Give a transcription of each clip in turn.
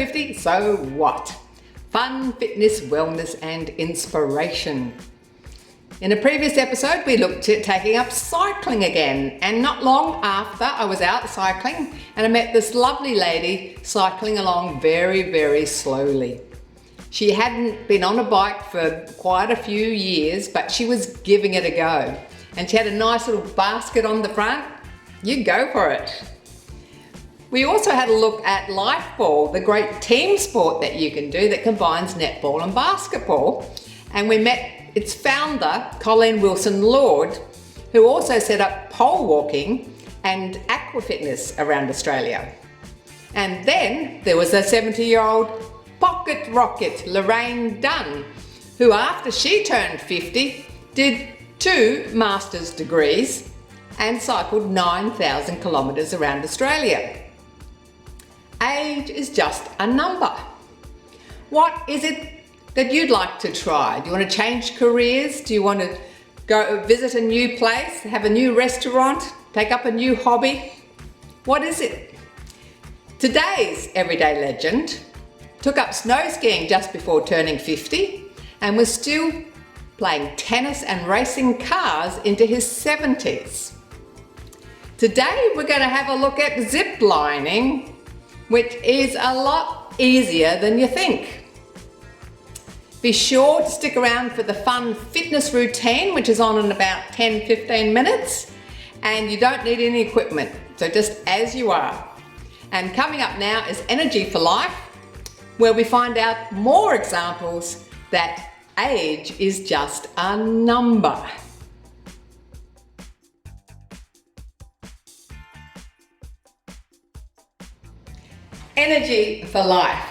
50, so what? Fun, fitness, wellness and inspiration. In a previous episode, we looked at taking up cycling again, and not long after I was out cycling and I met this lovely lady cycling along very, very slowly. She hadn't been on a bike for quite a few years, but she was giving it a go. And she had a nice little basket on the front. You go for it. We also had a look at Lifeball, the great team sport that you can do that combines netball and basketball. And we met its founder, Colleen Wilson-Lord, who also set up pole walking and aqua fitness around Australia. And then there was a 70-year-old pocket rocket, Lorraine Dunn, who after she turned 50 did 2 master's degrees and cycled 9,000 kilometres around Australia. Age is just a number. What is it that you'd like to try? Do you want to change careers? Do you want to go visit a new place, have a new restaurant, take up a new hobby? What is it? Today's everyday legend took up snow skiing just before turning 50 and was still playing tennis and racing cars into his 70s. Today we're going to have a look at ziplining, which is a lot easier than you think. Be sure to stick around for the fun fitness routine, which is on in about 10-15 minutes, and you don't need any equipment, so just as you are. And coming up now is Energy for Life, where we find out more examples that age is just a number. Energy for Life.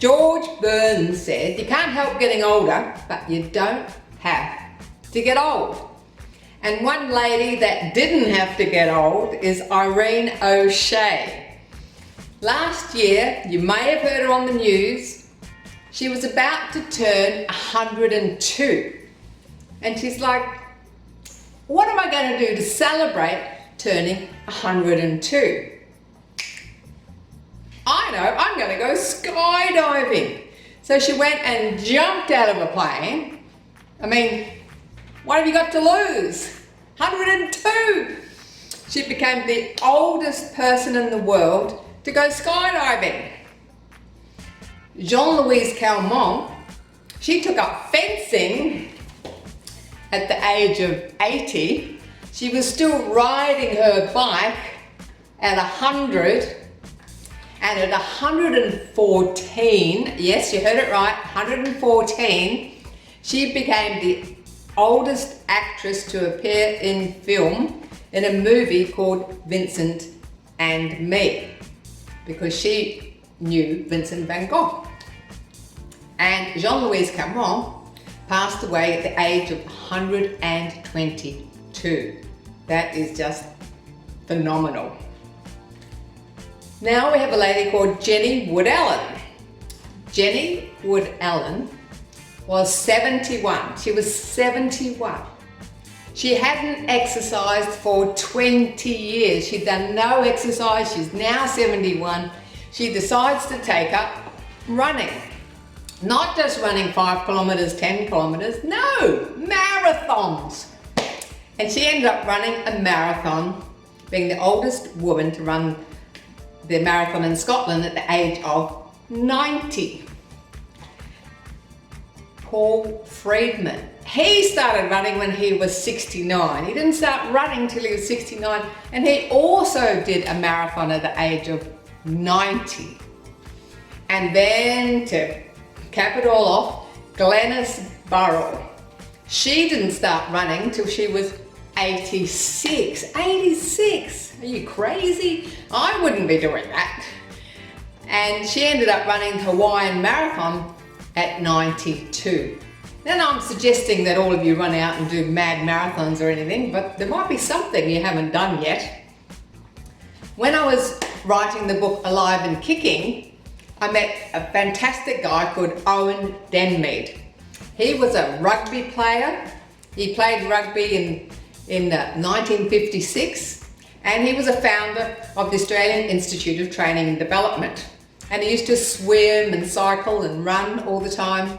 George Burns said, you can't help getting older, but you don't have to get old. And one lady that didn't have to get old is Irene O'Shea. Last year, you may have heard her on the news, she was about to turn 102. And she's like, what am I going to do to celebrate turning 102? I know, I'm going to go skydiving. So she went and jumped out of a plane. I mean, what have you got to lose? 102! She became the oldest person in the world to go skydiving. Jean-Louise Calment, she took up fencing at the age of 80. She was still riding her bike at 100. And at 114, yes, you heard it right, 114, she became the oldest actress to appear in film in a movie called Vincent and Me, because she knew Vincent van Gogh. And Jean-Louise Calment passed away at the age of 122. That is just phenomenal. Now we have a lady called Jenny Wood-Allen. Jenny Wood-Allen was 71. She was 71. She hadn't exercised for 20 years. She'd done no exercise. She's now 71. She decides to take up running. Not just running 5 kilometers, 10 kilometers, no, marathons. And she ended up running a marathon, being the oldest woman to run the marathon in Scotland at the age of 90. Paul Friedman, he started running when he was 69. He didn't start running till he was 69, and he also did a marathon at the age of 90. And then to cap it all off, Glenys Burrell. She didn't start running till she was 86. 86! Are you crazy? I wouldn't be doing that. And she ended up running the Hawaiian Marathon at 92. Now, I'm suggesting that all of you run out and do mad marathons or anything, but there might be something you haven't done yet. When I was writing the book Alive and Kicking, I met a fantastic guy called Owen Denmead. He was a rugby player. He played rugby in 1956, and he was a founder of the Australian Institute of Training and Development. and he used to swim and cycle and run all the time.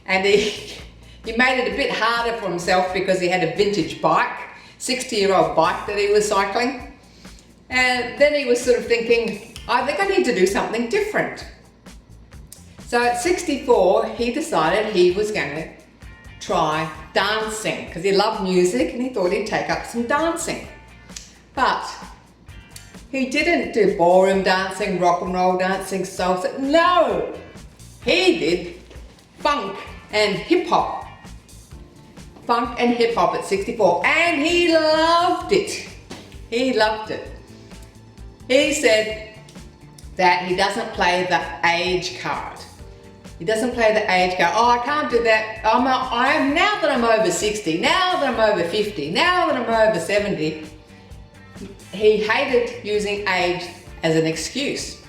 And he made it a bit harder for himself because he had a vintage bike, 60-year-old bike that he was cycling. And then he was sort of thinking, I think I need to do something different. So at 64, he decided he was going to try dancing because he loved music and he thought he'd take up some dancing. But he didn't do ballroom dancing, rock and roll dancing, salsa. No, he did funk and hip hop. Funk and hip hop at 64, and he loved it. He loved it. He said that he doesn't play the age card. He doesn't play the age card. Oh, I can't do that. Now that I'm over 60, now that I'm over 50, now that I'm over 70, he hated using age as an excuse.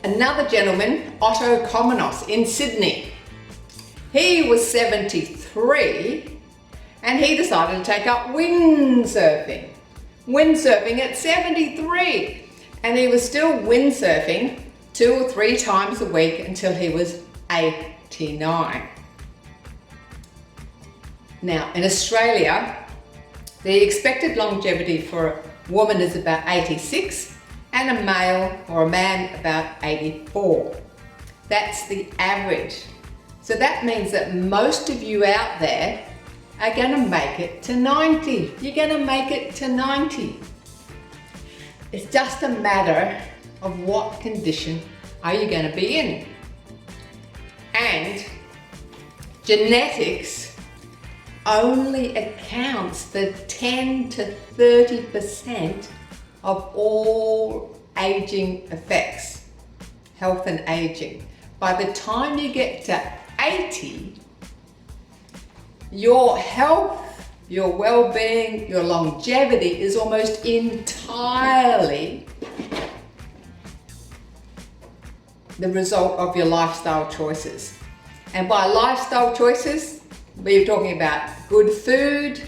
Another gentleman, Otto Komenos in Sydney, he was 73 and he decided to take up windsurfing. Windsurfing at 73, and he was still windsurfing 2 or 3 times a week until he was 89. Now in Australia, the expected longevity for a woman is about 86 and a male or a man about 84. That's the average. So that means that most of you out there are going to make it to 90. You're going to make it to 90. It's just a matter of what condition are you going to be in. And genetics only accounts for 10 to 30% of all aging effects, health and aging. By the time you get to 80, your health, your well-being, your longevity is almost entirely the result of your lifestyle choices. And by lifestyle choices, we're talking about good food,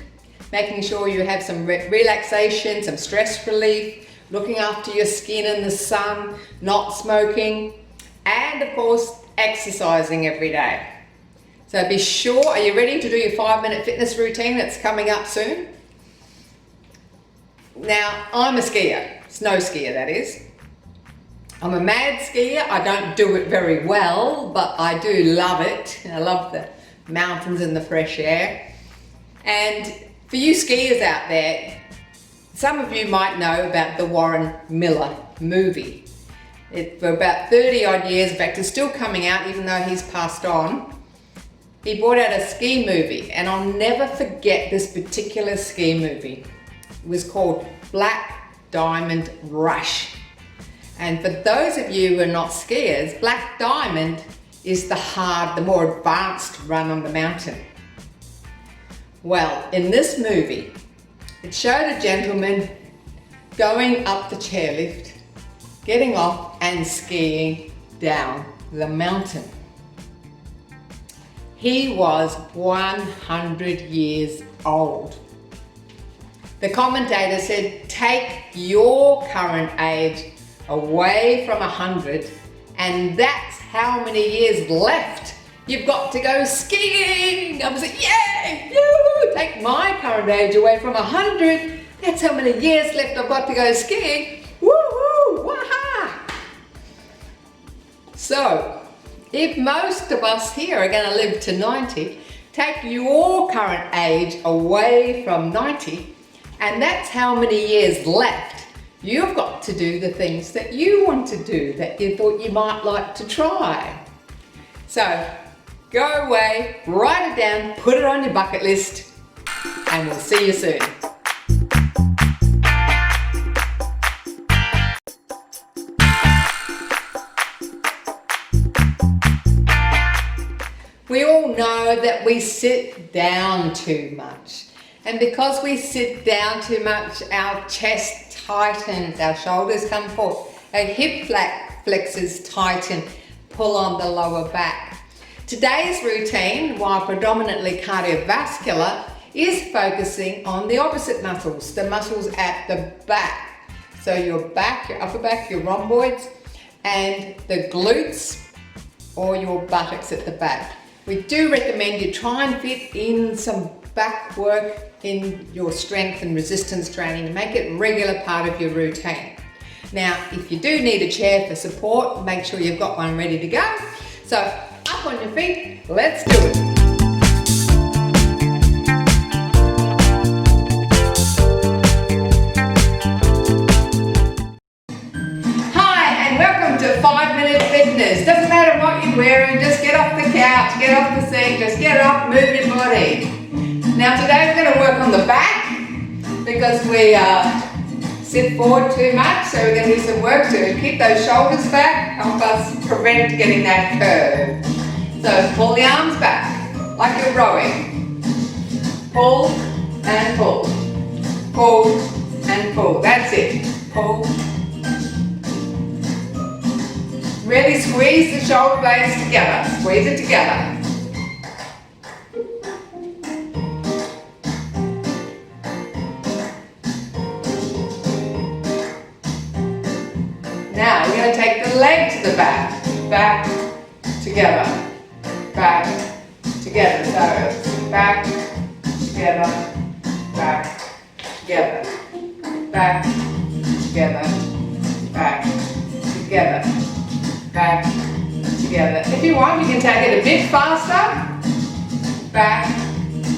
making sure you have some relaxation, some stress relief, looking after your skin in the sun, not smoking, and of course, exercising every day. So be sure, are you ready to do your 5-minute fitness routine that's coming up soon? Now, I'm a skier, snow skier that is. I'm a mad skier. I don't do it very well, but I do love it. I love the mountains and the fresh air. And for you skiers out there, some of you might know about the Warren Miller movie. For about 30 odd years, in fact, it's still coming out even though he's passed on. He brought out a ski movie, and I'll never forget this particular ski movie. It was called Black Diamond Rush. And for those of you who are not skiers, Black Diamond is the more advanced run on the mountain. Well, in this movie, it showed a gentleman going up the chairlift, getting off and skiing down the mountain. He was 100 years old. The commentator said, take your current age away from 100 and that's how many years left you've got to go skiing. I was like, yay, yoo, take my current age away from 100, that's how many years left I've got to go skiing. Woohoo, waha! So, if most of us here are going to live to 90, take your current age away from 90, and that's how many years left you've got to do the things that you want to do, that you thought you might like to try. So, go away, write it down, put it on your bucket list, and we'll see you soon. We all know that we sit down too much. And because we sit down too much, our chest tightens, our shoulders come forward, our hip flexors tighten, pull on the lower back. Today's routine, while predominantly cardiovascular, is focusing on the opposite muscles, the muscles at the back. So your back, your upper back, your rhomboids, and the glutes or your buttocks at the back. We do recommend you try and fit in some back work in your strength and resistance training and make it a regular part of your routine. Now, if you do need a chair for support, make sure you've got one ready to go. So, up on your feet, let's do it. Hi, and welcome to 5 Minute Fitness. Doesn't matter what you're wearing, just get off the couch, get off the seat, just get up, move your body. Now today we're going to work on the back because we sit forward too much, so we're going to do some work to keep those shoulders back, help us prevent getting that curve. So pull the arms back like you're rowing. Pull and pull. Pull and pull. That's it. Pull. Really squeeze the shoulder blades together. Squeeze it together. Now we're going to take the leg to the back. Back, together. Back, together. So back, together. Back, together. Back, together. Back, together. Back, together. If you want, you can take it a bit faster. Back,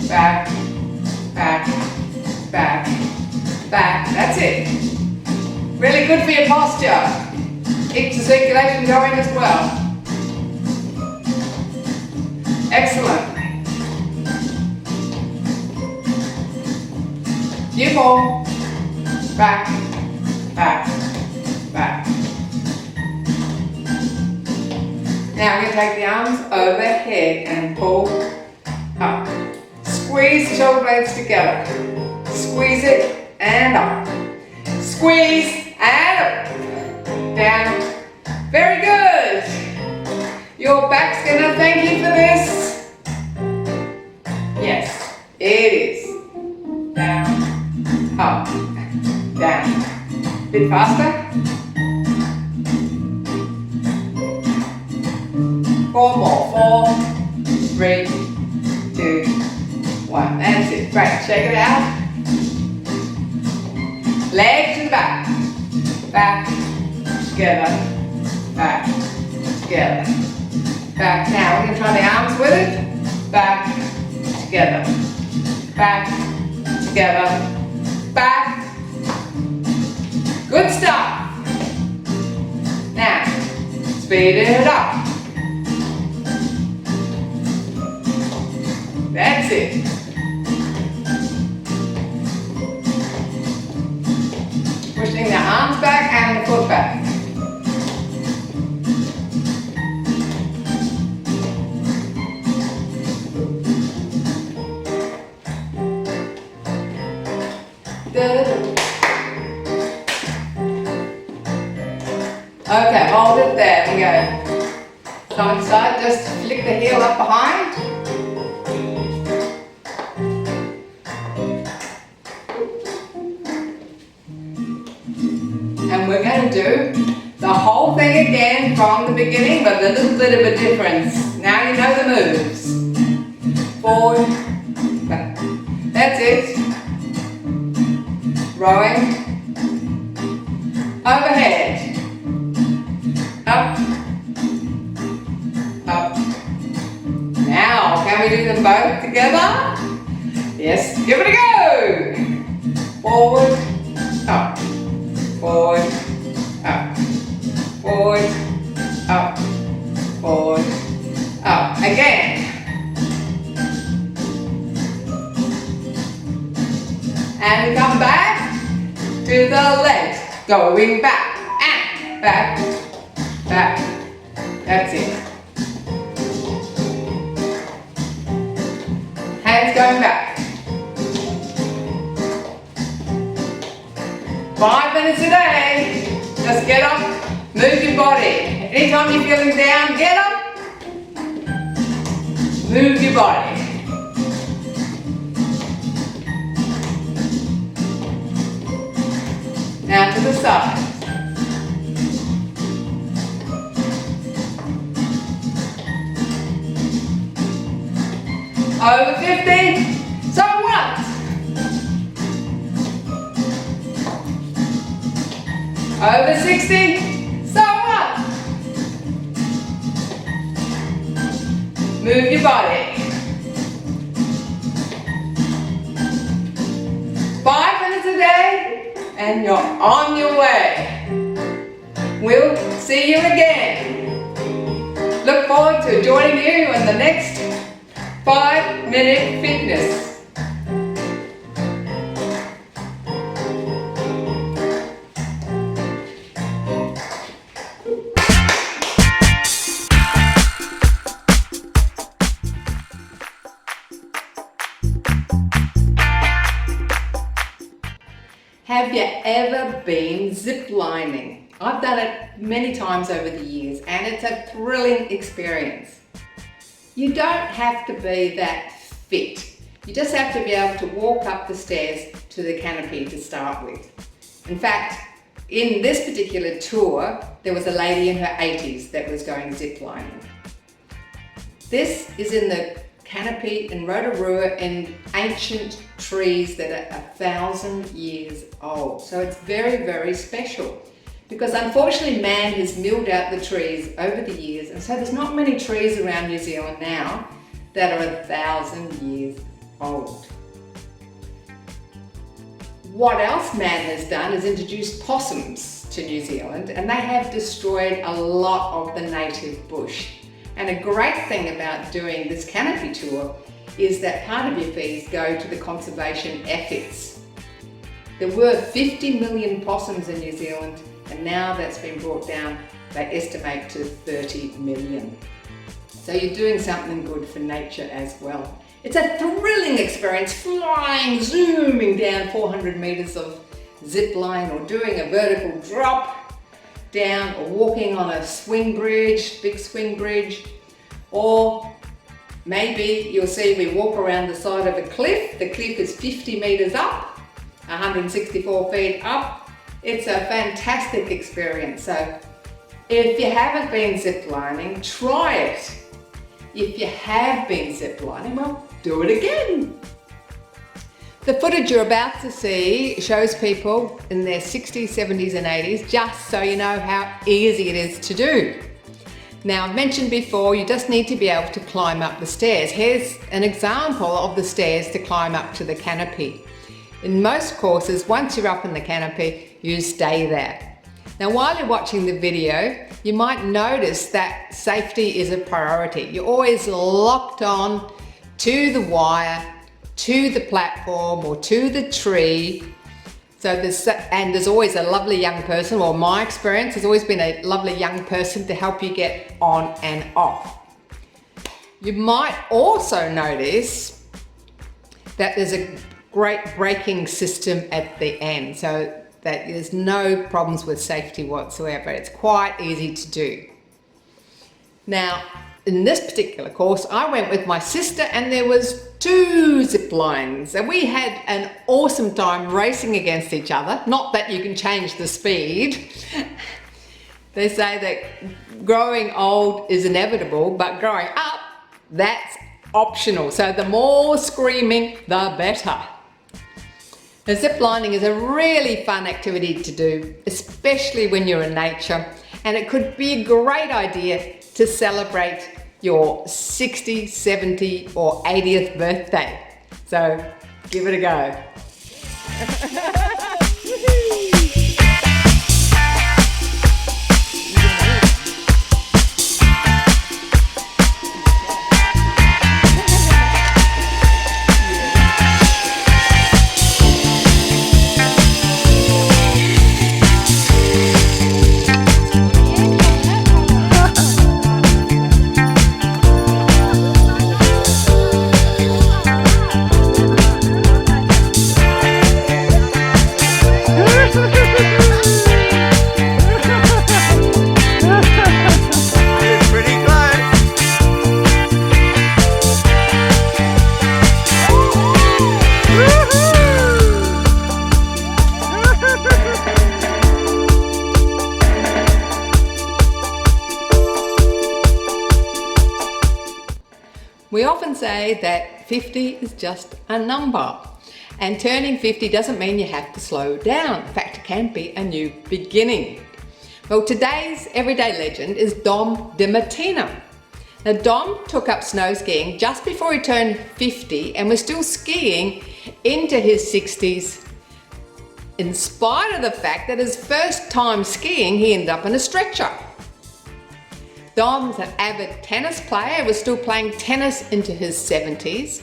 back, back, back, back. That's it. Really good for your posture. Keeps the circulation going as well. Excellent. Few more. Back, back, back. Now we're going to take the arms overhead and pull up. Squeeze the shoulder blades together. Squeeze it and up. Squeeze and up. Down. Very good. Your back's going to thank you for this. Yes, it is. Down, up, down. Bit faster. 4 more. 4, 3, 2, 1. That's it. Great. Shake it out. Leg to the back. Back, together, back, together. Back. Now we're going to try the arms with it. Back, together. Back, together. Back. Good stuff. Now, speed it up. That's it. Pushing the arms back and the foot back. Okay, hold it there. We go. Side to side, just flick the heel up behind. And we're going to do the whole thing again from the beginning, but a little bit of a difference. Now you know the moves. Forward, back. That's it. Rowing. Overhead. Up. Up. Now, can we do them both together? Yes, give it a go. Forward, up. Forward, up, forward, up, forward, up. Again. And we come back to the legs. Going back and back, back. That's it. Hands going back. 5 minutes a day. Just get up, move your body. Anytime you're feeling down, get up, move your body. Now to the side. Over 50, so what? Over 60, so what? Move your body. 5 minutes a day and you're on your way. We'll see you again. Look forward to joining you in the next 5-minute fitness. Have you ever been ziplining? I've done it many times over the years and it's a thrilling experience. You don't have to be that fit. You just have to be able to walk up the stairs to the canopy to start with. In fact, in this particular tour, there was a lady in her 80s that was going ziplining. This is in the canopy in Rotorua in ancient trees that are 1,000 years old. So it's very, very special because unfortunately man has milled out the trees over the years, and so there's not many trees around New Zealand now that are 1,000 years old. What else man has done is introduced possums to New Zealand, and they have destroyed a lot of the native bush. And a great thing about doing this canopy tour is that part of your fees go to the conservation efforts. There were 50 million possums in New Zealand, and now that's been brought down, they estimate, to 30 million. So you're doing something good for nature as well. It's a thrilling experience, flying, zooming down 400 meters of zip line, or doing a vertical drop down, or walking on a swing bridge, big swing bridge, or maybe you'll see we walk around the side of a cliff. The cliff is 50 meters up, 164 feet up. It's a fantastic experience. So if you haven't been ziplining, try it. If you have been ziplining, well, do it again. The footage you're about to see shows people in their 60s, 70s and 80s, just so you know how easy it is to do. Now, I've mentioned before, you just need to be able to climb up the stairs. Here's an example of the stairs to climb up to the canopy. In most courses, once you're up in the canopy, you stay there. Now, while you're watching the video, you might notice that safety is a priority. You're always locked on to the wire, to the platform or to the tree. So there's always a lovely young person, or my experience has always been a lovely young person to help you get on and off. You might also notice that there's a great braking system at the end, so that there's no problems with safety whatsoever. It's quite easy to do. Now, in this particular course, I went with my sister and there was 2 zip lines, and we had an awesome time racing against each other. Not that you can change the speed. They say that growing old is inevitable, but growing up, that's optional. So the more screaming, the better. Now, ziplining is a really fun activity to do, especially when you're in nature, and it could be a great idea to celebrate your 60, 70 or 80th birthday. So give it a go. We often say that 50 is just a number. And turning 50 doesn't mean you have to slow down. In fact, it can be a new beginning. Well, today's everyday legend is Dom Dimattina. Now, Dom took up snow skiing just before he turned 50 and was still skiing into his 60s, in spite of the fact that his first time skiing, he ended up in a stretcher. Dom's an avid tennis player, was still playing tennis into his 70s,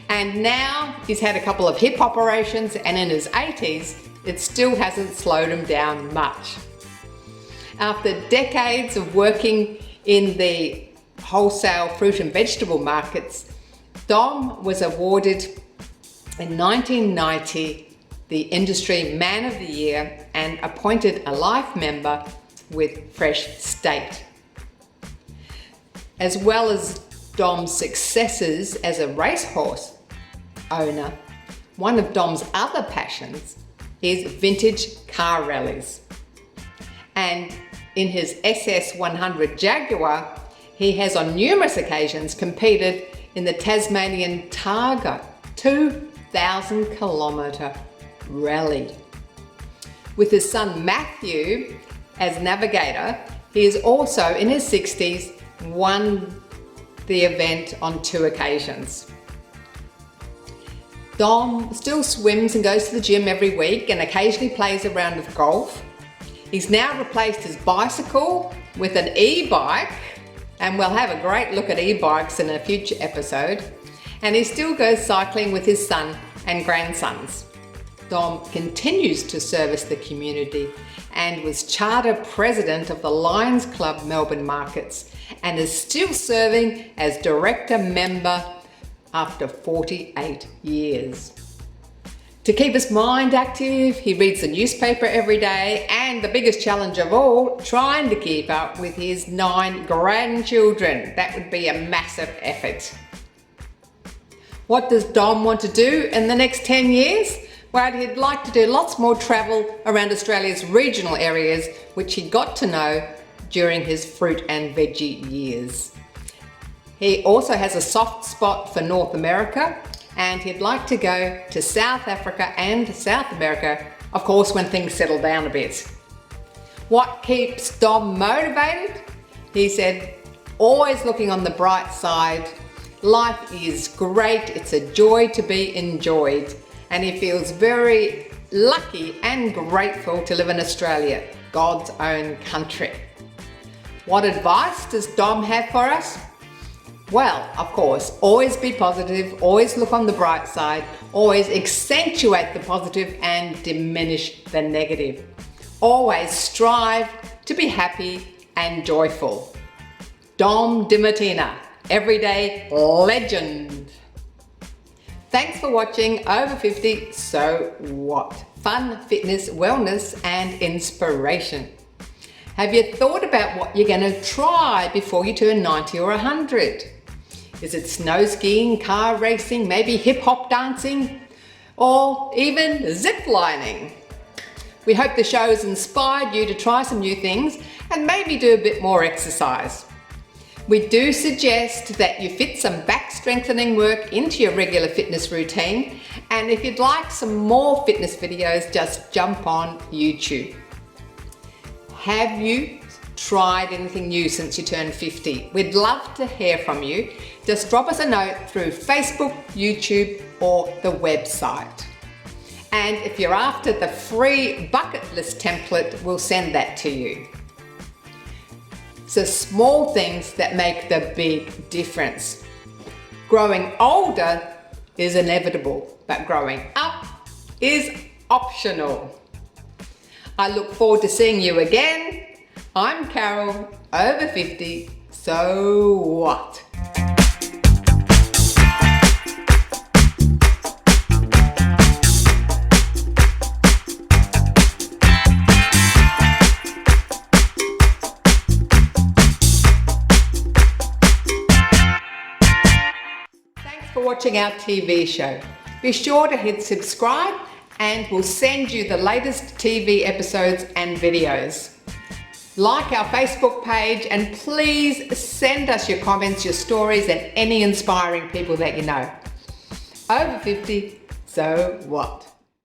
and now he's had a couple of hip operations, and in his 80s, it still hasn't slowed him down much. After decades of working in the wholesale fruit and vegetable markets, Dom was awarded in 1990 the Industry Man of the Year and appointed a life member with Fresh State. As well as Dom's successes as a racehorse owner, one of Dom's other passions is vintage car rallies. And in his SS100 Jaguar, he has on numerous occasions competed in the Tasmanian Targa 2,000 kilometre rally. With his son Matthew as navigator, he is also in his 60s, won the event on 2 occasions. Dom still swims and goes to the gym every week and occasionally plays a round of golf. He's now replaced his bicycle with an e-bike, and we'll have a great look at e-bikes in a future episode. And he still goes cycling with his son and grandsons. Dom continues to service the community and was charter president of the Lions Club Melbourne Markets and is still serving as director member after 48 years. To keep his mind active, he reads the newspaper every day, and the biggest challenge of all, trying to keep up with his 9 grandchildren. That would be a massive effort. What does Dom want to do in the next 10 years? Well, he'd like to do lots more travel around Australia's regional areas, which he got to know during his fruit and veggie years. He also has a soft spot for North America, and he'd like to go to South Africa and South America, of course, when things settle down a bit. What keeps Dom motivated? He said, always looking on the bright side. Life is great, it's a joy to be enjoyed, and he feels very lucky and grateful to live in Australia, God's own country. What advice does Dom have for us? Well, of course, always be positive, always look on the bright side, always accentuate the positive and diminish the negative. Always strive to be happy and joyful. Dom Dimattina, everyday legend. Thanks for watching Over 50, So What? Fun, fitness, wellness and inspiration. Have you thought about what you're going to try before you turn 90 or 100? Is it snow skiing, car racing, maybe hip hop dancing, or even ziplining? We hope the show has inspired you to try some new things and maybe do a bit more exercise. We do suggest that you fit some back strengthening work into your regular fitness routine, and if you'd like some more fitness videos, just jump on YouTube. Have you tried anything new since you turned 50? We'd love to hear from you. Just drop us a note through Facebook, YouTube, or the website. And if you're after the free bucket list template, we'll send that to you. So small things that make the big difference. Growing older is inevitable, but growing up is optional. I look forward to seeing you again. I'm Carol, over 50, so what? Thanks for watching our TV show. Be sure to hit subscribe and we'll send you the latest TV episodes and videos. Like our Facebook page and please send us your comments, your stories and any inspiring people that you know. Over 50, so what?